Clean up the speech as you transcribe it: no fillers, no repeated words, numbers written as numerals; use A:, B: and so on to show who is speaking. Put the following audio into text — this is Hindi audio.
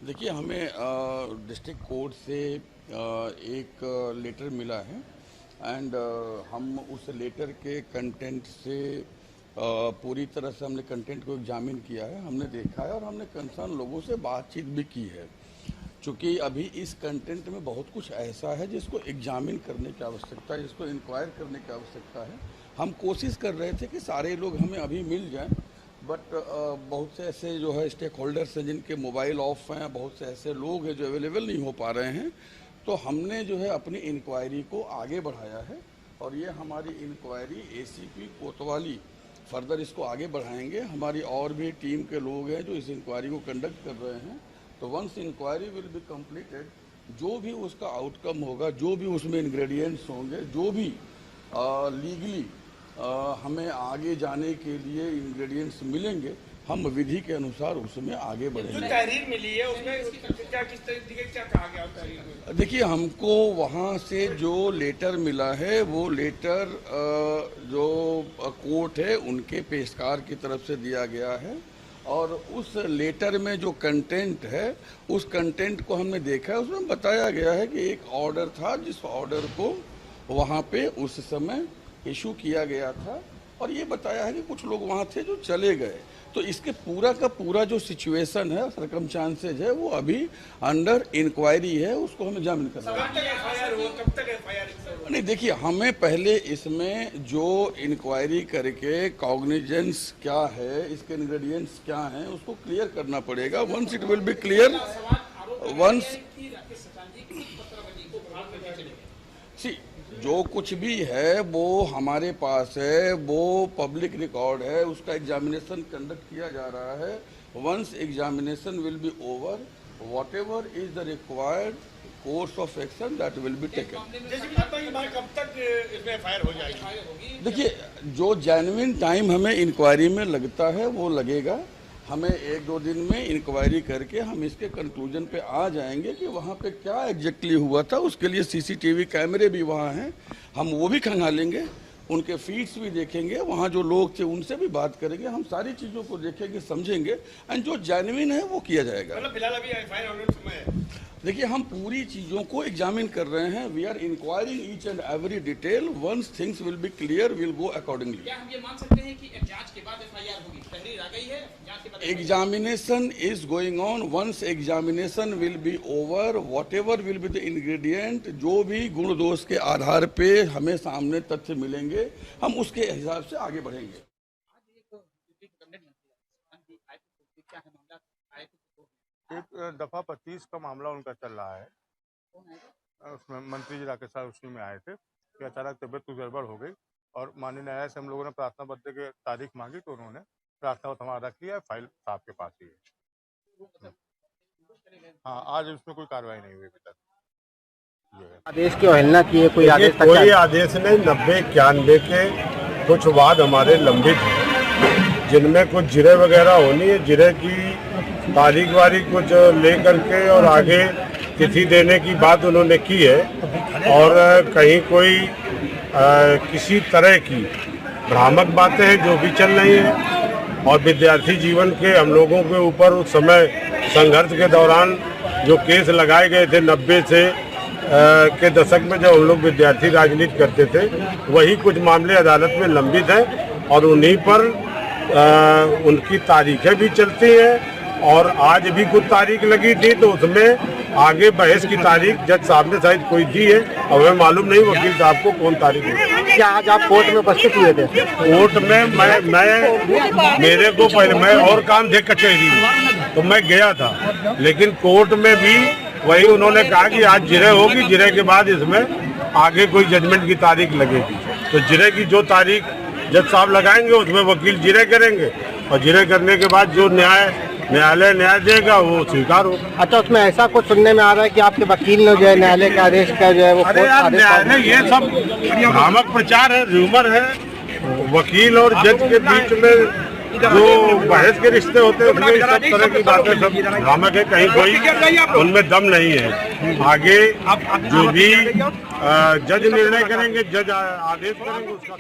A: देखिए, हमें डिस्ट्रिक्ट कोर्ट से एक लेटर मिला है एंड हम उस लेटर के कंटेंट से पूरी तरह से हमने कंटेंट को एग्जामिन किया है, हमने देखा है और हमने कंसर्न लोगों से बातचीत भी की है। चूँकि अभी इस कंटेंट में बहुत कुछ ऐसा है जिसको एग्जामिन करने की आवश्यकता है, जिसको इंक्वायर करने की आवश्यकता है। हम कोशिश कर रहे थे कि सारे लोग हमें अभी मिल जाएं, बट बहुत से ऐसे जो है स्टेक होल्डर्स हैं जिनके मोबाइल ऑफ हैं, बहुत से ऐसे लोग हैं जो अवेलेबल नहीं हो पा रहे हैं। तो हमने जो है अपनी इंक्वायरी को आगे बढ़ाया है और ये हमारी इंक्वायरी एसीपी कोतवाली फर्दर इसको आगे बढ़ाएंगे। हमारी और भी टीम के लोग हैं जो इस इंक्वायरी को कंडक्ट कर रहे हैं। तो once enquiry will be completed, जो भी उसका आउटकम होगा, जो भी उसमें इंग्रेडिएंट्स होंगे, जो भी लीगली हमें आगे जाने के लिए इंग्रेडिएंट्स मिलेंगे, हम विधि के अनुसार उसमें आगे बढ़ेंगे।
B: जो तहरीर मिली है उसमें क्या किस तरीके क्या कहा गया तहरीर में?
A: देखिए, हमको वहाँ से जो लेटर मिला है वो लेटर जो कोर्ट है उनके पेशकार की तरफ से दिया गया है और उस लेटर में जो कंटेंट है उस कंटेंट को हमने देखा है। उसमें बताया गया है कि एक ऑर्डर था जिस ऑर्डर को वहाँ पे उस समय इशू किया गया था और ये बताया है कि कुछ लोग वहाँ थे जो चले गए। तो इसके पूरा का पूरा जो सिचुएशन है, सर्कमस्टांसेज है, वो अभी अंडर इंक्वायरी है, उसको हमें एग्जामिन करना है।
B: कब तक एफआईआर?
A: नहीं, देखिए, हमें पहले इसमें जो इंक्वायरी करके कॉग्निजेंस क्या है, इसके इंग्रेडिएंट्स क्या हैं, उसको क्लियर करना पड़ेगा। Once it will be clear, once जो कुछ भी है वो हमारे पास है, वो पब्लिक रिकॉर्ड है, उसका एग्जामिनेशन कंडक्ट किया जा रहा है। Once examination will be over, whatever is the required course of action that will be taken.
B: कब तक इसमें एफआईआर हो जाएगी?
A: देखिए, जो जेन्युइन टाइम हमें इंक्वायरी में लगता है वो लगेगा। हमें 1-2 दिन में इंक्वायरी करके हम इसके कंक्लूजन पे आ जाएंगे कि वहाँ पे क्या एग्जैक्टली हुआ था। उसके लिए सीसीटीवी कैमरे भी वहाँ हैं, हम वो भी खंगालेंगे, उनके फीड्स भी देखेंगे, वहाँ जो लोग थे उनसे भी बात करेंगे, हम सारी चीज़ों को देखेंगे, समझेंगे एंड जो जेन्युइन है वो किया जाएगा।
B: मतलब फिलहाल अभी एफआईआर होने में समय है।
A: देखिए, हम पूरी चीज़ों को एग्जामिन कर रहे हैं। We are inquiring each and every detail. Once things will be clear, will go accordingly.
C: क्या हम ये मान सकते हैं कि जांच के बाद एफआईआर होगी? तहरीर आ गई है, जांच के बाद
A: examination is going on. Once examination will be over, whatever will be the ingredient, जो भी गुण दोष के आधार पे हमें सामने तथ्य मिलेंगे, हम उसके हिसाब से आगे बढ़ेंगे।
D: एक दफा 25 का मामला उनका चल रहा है। उसमें मंत्री जी राकेश साहब उसी में आए थे कि अचानक तबियत कुछ गड़बड़ हो गई और माननीय न्यायालय से हम लोगों ने प्रार्थना पत्र की तारीख मांगी तो उन्होंने प्रार्थना पत्र हमारा रख लिया, फाइल साहब के पास ही है। हाँ, आज उसमें कोई कार्रवाई नहीं हुई अभी तक।
E: आदेश की अवहेलना की है? कोई आदेश?
F: कोई आदेश नहीं। 90-91 के कुछ वाद हमारे लंबित हैं जिनमें कुछ जिरे वगैरह होनी है। जिरे की तारीख वारीख कुछ लेकर के और आगे तिथि देने की बात उन्होंने की है और कहीं कोई किसी तरह की भ्रामक बातें हैं जो भी चल रही हैं। और विद्यार्थी जीवन के हम लोगों के ऊपर उस समय संघर्ष के दौरान जो केस लगाए गए थे 90 से के दशक में जब हम लोग विद्यार्थी राजनीति करते थे, वही कुछ मामले अदालत में लंबित हैं और उन्हीं पर उनकी तारीखें भी चलती हैं। और आज भी कुछ तारीख लगी थी तो उसमें आगे बहस की तारीख जज साहब ने शायद कोई दी है, अब हमें मालूम नहीं वकील साहब को कौन तारीख है।
E: क्या आज आप कोर्ट में उपस्थित हुए थे?
F: कोर्ट में मैं मेरे को पहले मैं और काम थे कचहरी में तो मैं गया था, लेकिन कोर्ट में भी वही उन्होंने कहा कि आज जिरे होगी, जिरे के बाद इसमें आगे कोई जजमेंट की तारीख लगेगी। तो जिरे की जो तारीख जज साहब लगाएंगे उसमें वकील जिरे करेंगे और जिरे करने के बाद जो न्यायालय न्याय देगा वो स्वीकार हो।
E: अच्छा, उसमें ऐसा कुछ सुनने में आ रहा है कि आपके वकील ने जो है न्यायालय के आदेश का जो है वो
F: न्यायालय, ये सब भ्रामक प्रचार है, र्यूमर है। वकील और जज के बीच में जो बहस के रिश्ते होते हैं उसमें सब तरह की बातें सब भ्रामक है, कहीं कोई उनमें दम नहीं है। आगे जो भी जज निर्णय करेंगे, जज आदेश करेंगे उसका